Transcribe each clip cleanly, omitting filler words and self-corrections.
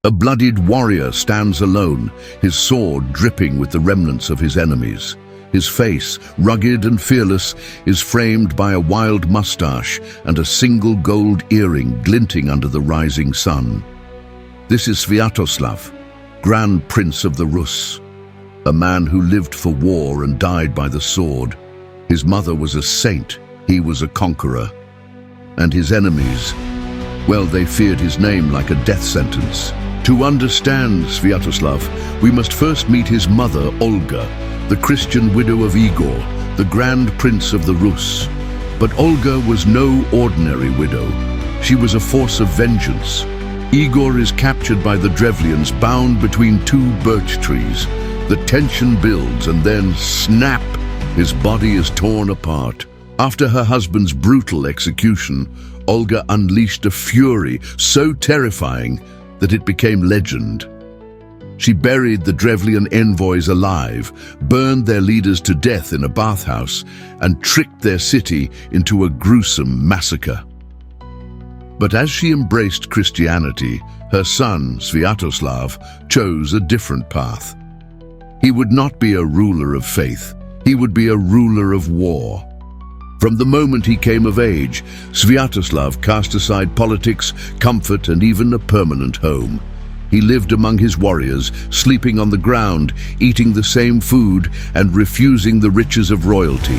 A bloodied warrior stands alone, his sword dripping with the remnants of his enemies. His face, rugged and fearless, is framed by a wild mustache and a single gold earring glinting under the rising sun. This is Sviatoslav, Grand Prince of the Rus, a man who lived for war and died by the sword. His mother was a saint, he was a conqueror. And his enemies, well, they feared his name like a death sentence. To understand Sviatoslav, we must first meet his mother, Olga, the Christian widow of Igor, the Grand Prince of the Rus. But Olga was no ordinary widow. She was a force of vengeance. Igor is captured by the Drevlians, bound between two birch trees. The tension builds and then, snap, his body is torn apart. After her husband's brutal execution, Olga unleashed a fury so terrifying that it became legend. She buried the Drevlian envoys alive, burned their leaders to death in a bathhouse, and tricked their city into a gruesome massacre. But as she embraced Christianity, her son, Sviatoslav, chose a different path. He would not be a ruler of faith, he would be a ruler of war. From the moment he came of age, Sviatoslav cast aside politics, comfort, and even a permanent home. He lived among his warriors, sleeping on the ground, eating the same food, and refusing the riches of royalty.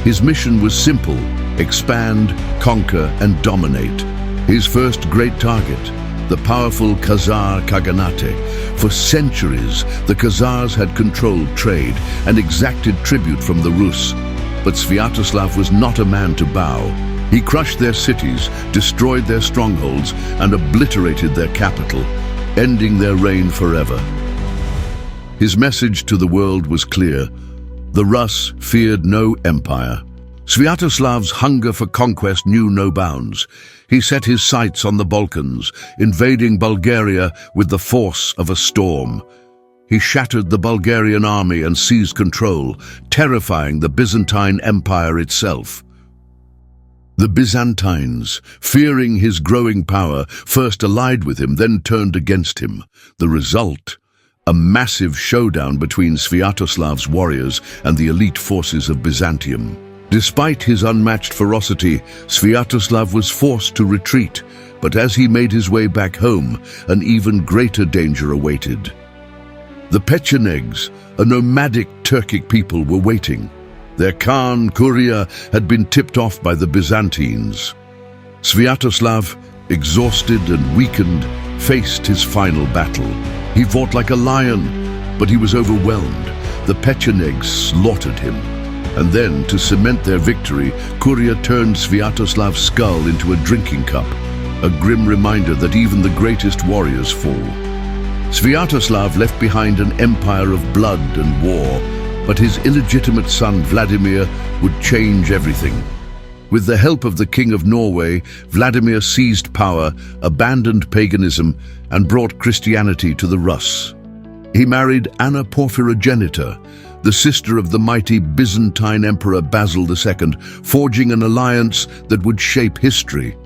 His mission was simple: expand, conquer, and dominate. His first great target, the powerful Khazar Khaganate. For centuries, the Khazars had controlled trade and exacted tribute from the Rus. But Sviatoslav was not a man to bow. He crushed their cities, destroyed their strongholds, and obliterated their capital, ending their reign forever. His message to the world was clear: the Rus feared no empire. Sviatoslav's hunger for conquest knew no bounds. He set his sights on the Balkans, invading Bulgaria with the force of a storm. He shattered the Bulgarian army and seized control, terrifying the Byzantine Empire itself. The Byzantines, fearing his growing power, first allied with him, then turned against him. The result: a massive showdown between Sviatoslav's warriors and the elite forces of Byzantium. Despite his unmatched ferocity, Sviatoslav was forced to retreat, but as he made his way back home, an even greater danger awaited. The Pechenegs, a nomadic Turkic people, were waiting. Their Khan, courier, had been tipped off by the Byzantines. Sviatoslav, exhausted and weakened, faced his final battle. He fought like a lion, but he was overwhelmed. The Pechenegs slaughtered him. And then, to cement their victory, Courier turned Sviatoslav's skull into a drinking cup, a grim reminder that even the greatest warriors fall. Sviatoslav left behind an empire of blood and war, but his illegitimate son Vladimir would change everything. With the help of the King of Norway, Vladimir seized power, abandoned paganism, and brought Christianity to the Rus. He married Anna Porphyrogenita, the sister of the mighty Byzantine Emperor Basil II, forging an alliance that would shape history.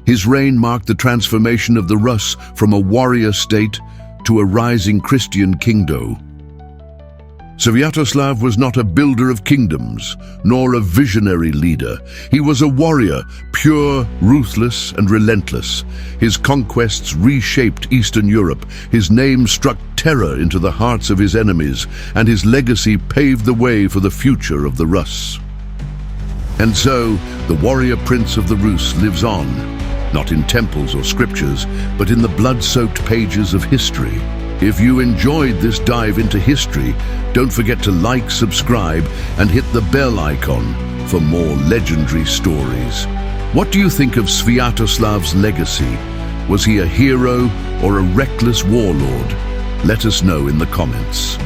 His reign marked the transformation of the Rus from a warrior state to a rising Christian kingdom. Sviatoslav was not a builder of kingdoms, nor a visionary leader. He was a warrior, pure, ruthless, and relentless. His conquests reshaped Eastern Europe. His name struck terror into the hearts of his enemies, and his legacy paved the way for the future of the Rus. And so, the warrior prince of the Rus lives on, not in temples or scriptures, but in the blood-soaked pages of history. If you enjoyed this dive into history, don't forget to like, subscribe, and hit the bell icon for more legendary stories. What do you think of Sviatoslav's legacy? Was he a hero or a reckless warlord? Let us know in the comments.